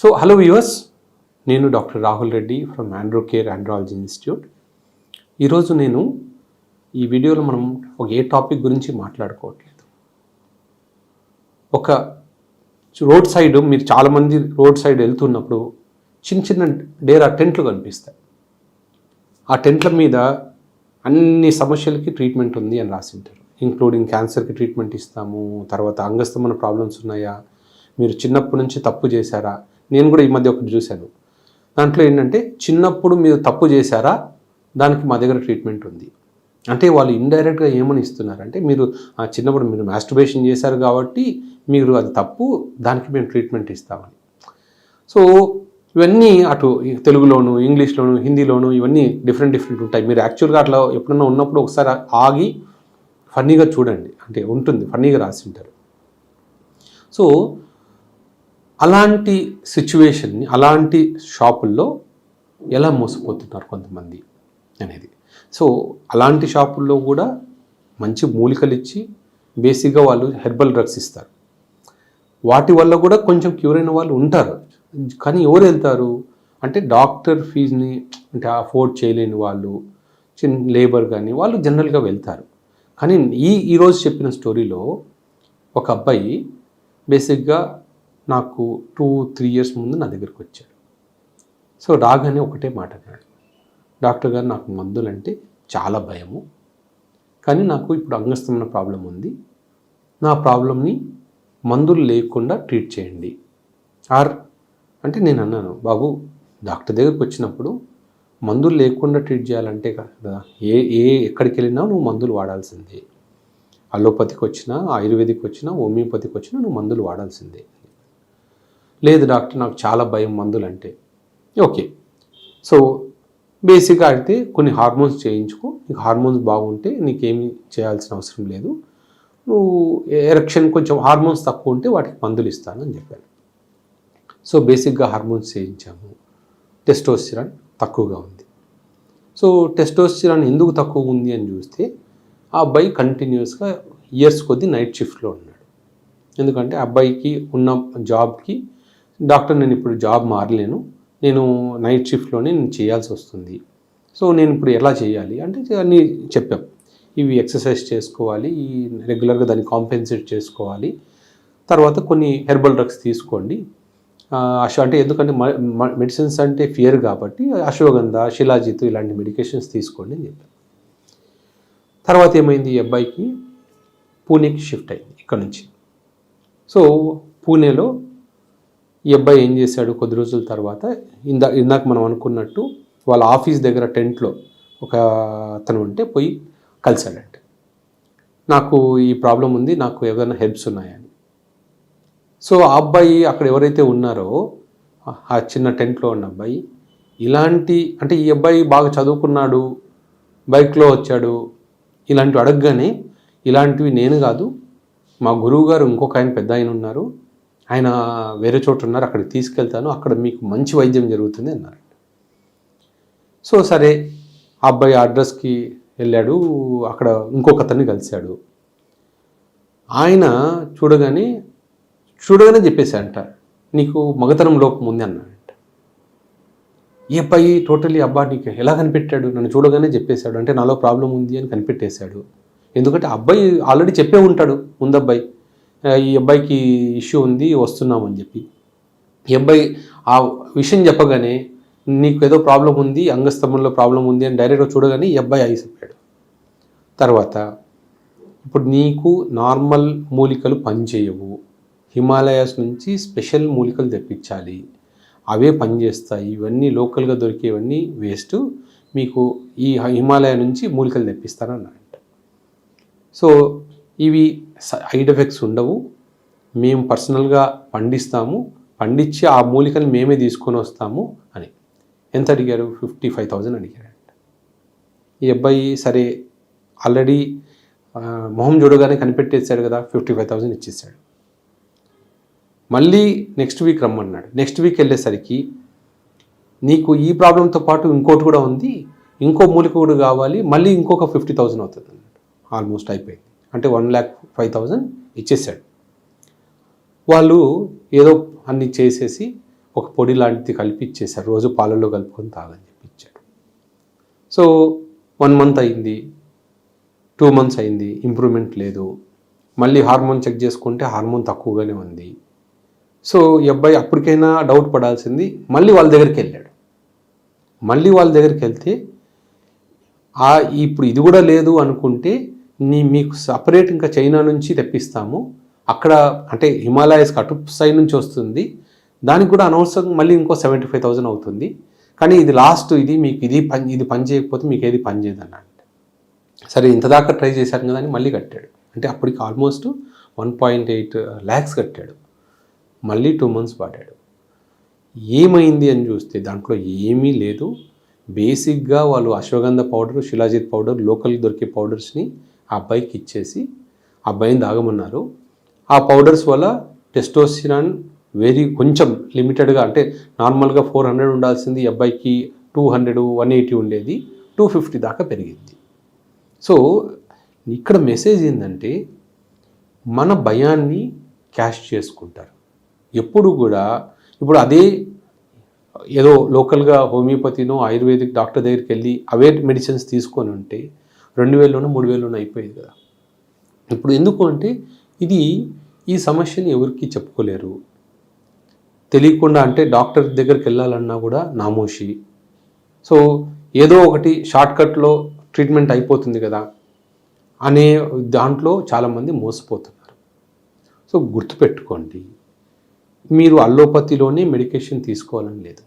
So hello viewers, నేను doctor Rahul Reddy from Andro care andrology institute. ఈరోజు నేను ఈ వీడియోలో మనం ఏ టాపిక్ గురించి మాట్లాడుకోవట్లేదు. ఒక రోడ్ సైడ్ మీరు చాలామంది రోడ్ సైడ్ వెళ్తున్నప్పుడు చిన్న చిన్న డేరా టెంట్లు కనిపిస్తాయి. ఆ టెంట్ల మీద అన్ని సమస్యలకి ట్రీట్మెంట్ ఉంది అని రాసింటారు. ఇంక్లూడింగ్ క్యాన్సర్కి ట్రీట్మెంట్ ఇస్తాము, తర్వాత అంగస్తమన ప్రాబ్లమ్స్ ఉన్నాయా, మీరు చిన్నప్పటి నుంచి తప్పు చేశారా. నేను కూడా ఈ మధ్య ఒకటి చూశాను. దాంట్లో ఏంటంటే చిన్నప్పుడు మీరు తప్పు చేశారా, దానికి మా దగ్గర ట్రీట్మెంట్ ఉంది. అంటే వాళ్ళు ఇండైరెక్ట్గా ఏమని ఇస్తున్నారంటే, మీరు చిన్నప్పుడు మీరు మాస్టర్బేషన్ చేశారు కాబట్టి మీరు అది తప్పు, దానికి మేము ట్రీట్మెంట్ ఇస్తామని. సో ఇవన్నీ అటు తెలుగులోను, ఇంగ్లీష్లోను, హిందీలోను ఇవన్నీ డిఫరెంట్ ఉంటాయి. మీరు యాక్చువల్గా అట్లా ఎప్పుడన్నా ఉన్నప్పుడు ఒకసారి ఆగి ఫన్నీగా చూడండి, అంటే ఉంటుంది, ఫన్నీగా రాసింటారు. సో అలాంటి సిచ్యువేషన్ని, అలాంటి షాపుల్లో ఎలా మోసపోతున్నారు కొంతమంది అనేది. సో అలాంటి షాపుల్లో కూడా మంచి మూలికలు ఇచ్చి బేసిక్గా వాళ్ళు హెర్బల్ డ్రగ్స్ ఇస్తారు. వాటి వల్ల కూడా కొంచెం క్యూర్ అయిన వాళ్ళు ఉంటారు. కానీ ఎవరు వెళ్తారు అంటే డాక్టర్ ఫీజుని అంటే అఫోర్డ్ చేయలేని వాళ్ళు, చిన్న లేబర్ కానీ వాళ్ళు జనరల్గా వెళ్తారు. కానీ ఈరోజు చెప్పిన స్టోరీలో ఒక అబ్బాయి బేసిక్గా నాకు 2-3 years ముందు నా దగ్గరికి వచ్చాడు. సో రాగానే ఒకటే మాట అన్నాడు, డాక్టర్ గారు నాకు మందులంటే చాలా భయము, కానీ నాకు ఇప్పుడు అంగస్తమన ప్రాబ్లం ఉంది, నా ప్రాబ్లమ్ని మందులు లేకుండా ట్రీట్ చేయండి. అంటే నేను అన్నాను, బాబు డాక్టర్ దగ్గరికి వచ్చినప్పుడు మందులు లేకుండా ట్రీట్ చేయాలంటే కదా, ఎక్కడికి వెళ్ళినా నువ్వు మందులు వాడాల్సిందే. అలోపతికి వచ్చినా, ఆయుర్వేదిక్ వచ్చినా, హోమియోపతికి వచ్చినా నువ్వు మందులు వాడాల్సిందే. లేదు డాక్టర్, నాకు చాలా భయం మందులు అంటే. ఓకే, సో బేసిక్గా అయితే కొన్ని హార్మోన్స్ చేయించుకో, నీకు హార్మోన్స్ బాగుంటే నీకేమీ చేయాల్సిన అవసరం లేదు, నువ్వు ఎరెక్షన్ కొంచెం హార్మోన్స్ తక్కువ ఉంటే వాటికి మందులు ఇస్తానని చెప్పాను. సో బేసిక్గా హార్మోన్స్ చేయించాము. టెస్టోస్టిరాన్ తక్కువగా ఉంది. సో టెస్టోస్టిరాన్ ఎందుకు తక్కువ ఉంది అని చూస్తే ఆ అబ్బాయి కంటిన్యూస్గా ఇయర్స్ కొద్దీ నైట్ షిఫ్ట్లో ఉన్నాడు. ఎందుకంటే అబ్బాయికి ఉన్న జాబ్కి, డాక్టర్ నేను ఇప్పుడు జాబ్ మారలేను, నేను నైట్ షిఫ్ట్లోనే నేను చేయాల్సి వస్తుంది, సో నేను ఇప్పుడు ఎలా చేయాలి అంటే అన్నీ చెప్పాం. ఇవి ఎక్సర్సైజ్ చేసుకోవాలి, ఈ రెగ్యులర్గా దాన్ని కాంపెన్సేట్ చేసుకోవాలి, తర్వాత కొన్ని హెర్బల్ డ్రగ్స్ తీసుకోండి. అంటే ఎందుకంటే మెడిసిన్స్ అంటే ఫియర్ కాబట్టి అశ్వగంధ, శిలాజిత్ ఇలాంటి మెడికేషన్స్ తీసుకోండి అని చెప్పాను. తర్వాత ఏమైంది, ఈ అబ్బాయికి పూణేకి షిఫ్ట్ అయింది ఇక్కడ నుంచి. సో పూణేలో ఈ అబ్బాయి ఏం చేశాడు, కొద్ది రోజుల తర్వాత ఇందాక మనం అనుకున్నట్టు వాళ్ళ ఆఫీస్ దగ్గర టెంట్లో ఒక అతను ఉంటే పోయి కలిశాడంటే, నాకు ఈ ప్రాబ్లం ఉంది, నాకు ఏదైనా హెల్ప్స్ ఉన్నాయని. సో ఆ అబ్బాయి అక్కడ ఎవరైతే ఉన్నారో ఆ చిన్న టెంట్లో ఉన్న అబ్బాయి అంటే ఈ అబ్బాయి బాగా చదువుకున్నాడు, బైక్లో వచ్చాడు, ఇలాంటివి అడగగానే ఇలాంటివి నేను కాదు, మా గురువు గారు ఇంకొక ఆయన పెద్ద ఆయన ఉన్నారు, ఆయన వేరే చోట ఉన్నారు, అక్కడికి తీసుకెళ్తాను, అక్కడ మీకు మంచి వైద్యం జరుగుతుంది అన్నారు. సో సరే ఆ అబ్బాయి అడ్రస్కి వెళ్ళాడు, అక్కడ ఇంకొక అతన్ని కలిశాడు. ఆయన చూడగానే చెప్పేశాడంట, నీకు మగతనం లోపం ఉంది అన్నాడంట. ఈ అబ్బాయి టోటలీ అబ్బా నీకు ఎలా కనిపెట్టాడు, నన్ను చూడగానే చెప్పేశాడు అంటే నాలో ప్రాబ్లం ఉంది అని కనిపెట్టేశాడు. ఎందుకంటే అబ్బాయి ఆల్రెడీ చెప్పే ఉంటాడు ముందు అబ్బాయి, ఈ అబ్బాయికి ఇష్యూ ఉంది వస్తున్నామని చెప్పి. ఈ అబ్బాయి ఆ విషయం చెప్పగానే నీకు ఏదో ప్రాబ్లం ఉంది, అంగస్తమంలో ప్రాబ్లం ఉంది అని డైరెక్ట్గా చూడగానే ఈ అబ్బాయి అయిపోయాడు. తర్వాత ఇప్పుడు నీకు నార్మల్ మూలికలు పనిచేయవు, హిమాలయాస్ నుంచి స్పెషల్ మూలికలు తెప్పించాలి, అవే పనిచేస్తాయి, ఇవన్నీ లోకల్గా దొరికేవన్నీ వేస్ట్, మీకు ఈ హిమాలయ నుంచి మూలికలు తెప్పిస్తానన్నారంట. సో ఇవి సైడ్ ఎఫెక్ట్స్ ఉండవు, మేము పర్సనల్గా పండించి ఆ మూలికలు మేమే తీసుకొని వస్తాము అని. ఎంత అడిగారు, 55,000 అడిగారంట. ఈ అబ్బాయి సరే ఆల్రెడీ మొహం చూడగానే కనిపెట్టేశాడు కదా, 55,000 ఇచ్చేసాడు. మళ్ళీ నెక్స్ట్ వీక్ రమ్మన్నాడు. నెక్స్ట్ వీక్ వెళ్ళేసరికి నీకు ఈ ప్రాబ్లంతో పాటు ఇంకోటి కూడా ఉంది, ఇంకో మూలిక కూడా కావాలి, మళ్ళీ ఇంకొక 50,000 అవుతుంది అన్నాడు. ఆల్మోస్ట్ అయిపోయింది, అంటే 1,05,000 ఇచ్చేసాడు. వాళ్ళు ఏదో అన్ని చేసేసి ఒక పొడి లాంటిది కలిపి ఇచ్చేశారు, రోజు పాలల్లో కలుపుకొని తాగని చెప్పి ఇచ్చాడు. సో 1 మంత్ అయింది, 2 మంత్స్ అయింది, ఇంప్రూవ్మెంట్ లేదు. మళ్ళీ హార్మోన్ చెక్ చేసుకుంటే హార్మోన్ తక్కువగానే ఉంది. సో ఈ అబ్బాయి అప్పటికైనా డౌట్ పడాల్సింది, మళ్ళీ వాళ్ళ దగ్గరికి వెళ్ళాడు. మళ్ళీ వాళ్ళ దగ్గరికి వెళ్తే ఇప్పుడు ఇది కూడా లేదు అనుకుంటే మీకు సపరేట్ ఇంకా చైనా నుంచి తెప్పిస్తాము, అక్కడ అంటే హిమాలయస్కి అటు సైడ్ నుంచి వస్తుంది, దానికి కూడా అనవసరం మళ్ళీ ఇంకో 75,000 అవుతుంది, కానీ ఇది లాస్ట్, ఇది మీకు ఇది పని చేయకపోతే మీకు ఏది పని చేయదన్నాడు. సరే ఇంత దాకా ట్రై చేశారు కదా అని మళ్ళీ కట్టాడు. అంటే అప్పటికి ఆల్మోస్ట్ 1.8 lakhs కట్టాడు. మళ్ళీ 2 months వాడాడు. ఏమైంది అని చూస్తే దాంట్లో ఏమీ లేదు. బేసిక్గా వాళ్ళు ashwagandha powder, shilajit powder, local దొరికే పౌడర్స్ని ఆ అబ్బాయికి ఇచ్చేసి ఆ అబ్బాయిని తాగమన్నారు. ఆ పౌడర్స్ వల్ల టెస్టోస్టిరాన్ కొంచెం లిమిటెడ్గా, అంటే నార్మల్గా 400 ఉండాల్సింది ఈ అబ్బాయికి 200, 180 ఉండేది, 250 దాకా పెరిగింది. సో ఇక్కడ మెసేజ్ ఏంటంటే మన భయాన్ని క్యాష్ చేసుకుంటారు ఎప్పుడు కూడా. ఇప్పుడు అదే ఏదో లోకల్గా హోమియోపతినో ఆయుర్వేదిక్ డాక్టర్ దగ్గరికి వెళ్ళి అవే మెడిసిన్స్ తీసుకొని ఉంటే 2,000లోనో 3,000లోనో అయిపోయేది కదా. ఇప్పుడు ఎందుకు అంటే ఈ సమస్యని ఎవరికి చెప్పుకోలేరు, తెలియకుండా, అంటే డాక్టర్ దగ్గరికి వెళ్ళాలన్నా కూడా నామోషి. సో ఏదో ఒకటి షార్ట్కట్లో ట్రీట్మెంట్ అయిపోతుంది కదా అనే దాంట్లో చాలామంది మోసపోతున్నారు. సో గుర్తుపెట్టుకోండి, మీరు అల్లోపతిలోనే మెడికేషన్ తీసుకోవాలని లేదు.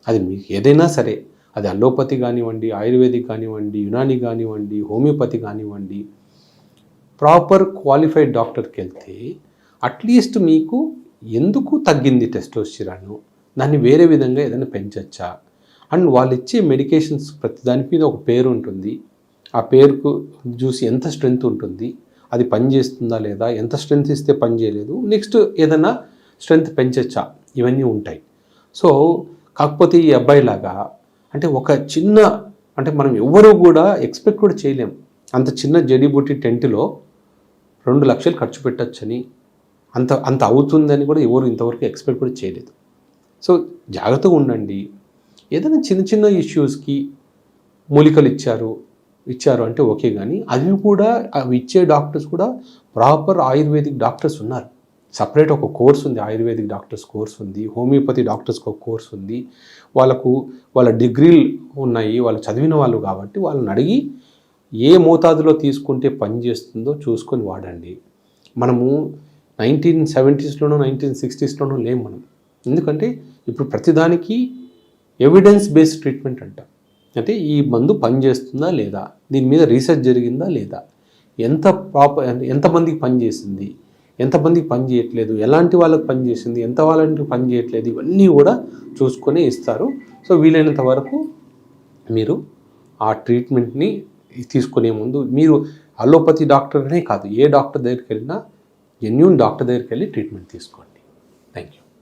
అది మీకు ఏదైనా సరే, అది అల్లోపతి కానివ్వండి, ఆయుర్వేదిక్ కానివ్వండి, యునాని కానివ్వండి, హోమియోపతి కానివ్వండి, ప్రాపర్ క్వాలిఫైడ్ డాక్టర్కి వెళ్తే అట్లీస్ట్ మీకు ఎందుకు తగ్గింది టెస్టోస్టిరాన్, దాన్ని వేరే విధంగా ఏదైనా పెంచచ్చా, అండ్ వాళ్ళు ఇచ్చే మెడికేషన్స్ ప్రతి దాని మీద ఒక పేరు ఉంటుంది. ఆ పేరుకు చూసి ఎంత స్ట్రెంగ్త్ ఉంటుంది, అది పని చేస్తుందా లేదా, ఎంత స్ట్రెంగ్త్ ఇస్తే పని చేయలేదు, నెక్స్ట్ ఏదైనా స్ట్రెంగ్త్ పెంచచ్చా, ఇవన్నీ ఉంటాయి. సో కాకపోతే ఈ అబ్బాయిలాగా అంటే ఒక చిన్న, అంటే మనం ఎవరు కూడా ఎక్స్పెక్ట్ కూడా చేయలేం, అంత చిన్న జడీబూటీ టెంట్లో 2 లక్షలు ఖర్చు పెట్టచ్చని, అంత అవుతుందని కూడా ఎవరు ఇంతవరకు ఎక్స్పెక్ట్ కూడా చేయలేదు. సో జాగ్రత్తగా ఉండండి. ఏదైనా చిన్న చిన్న ఇష్యూస్కి మూలికలు ఇచ్చారు అంటే ఓకే, కానీ అవి ఇచ్చే డాక్టర్స్ కూడా ప్రాపర్ ఆయుర్వేదిక్ డాక్టర్స్ ఉన్నారు. సపరేట్ ఒక కోర్స్ ఉంది, ఆయుర్వేదిక్ డాక్టర్స్ కోర్స్ ఉంది, హోమియోపతి డాక్టర్స్కి ఒక కోర్స్ ఉంది. వాళ్ళ డిగ్రీలు ఉన్నాయి, వాళ్ళు చదివిన వాళ్ళు కాబట్టి వాళ్ళని అడిగి ఏ మోతాదులో తీసుకుంటే పని చేస్తుందో చూసుకొని వాడండి. మనము 1970sలోనో 1960sలోనో లేము మనం. ఎందుకంటే ఇప్పుడు ప్రతిదానికి ఎవిడెన్స్ బేస్డ్ ట్రీట్మెంట్ అంటాం. అంటే ఈ మందు పనిచేస్తుందా లేదా, దీని మీద రీసెర్చ్ జరిగిందా లేదా, ఎంతమందికి పనిచేసింది, ఎంతమందికి పని చేయట్లేదు, ఎలాంటి వాళ్ళకి పని చేసింది, ఎంత వాళ్ళకి పని చేయట్లేదు, ఇవన్నీ కూడా చూసుకొని ఇస్తారు. సో వీలైనంత వరకు మీరు ఆ ట్రీట్మెంట్ని తీసుకునే ముందు మీరు అలోపతి డాక్టర్నే కాదు, ఏ డాక్టర్ దగ్గరికి వెళ్ళినా జెన్యూన్ డాక్టర్ దగ్గరికి వెళ్ళి ట్రీట్మెంట్ తీసుకోండి.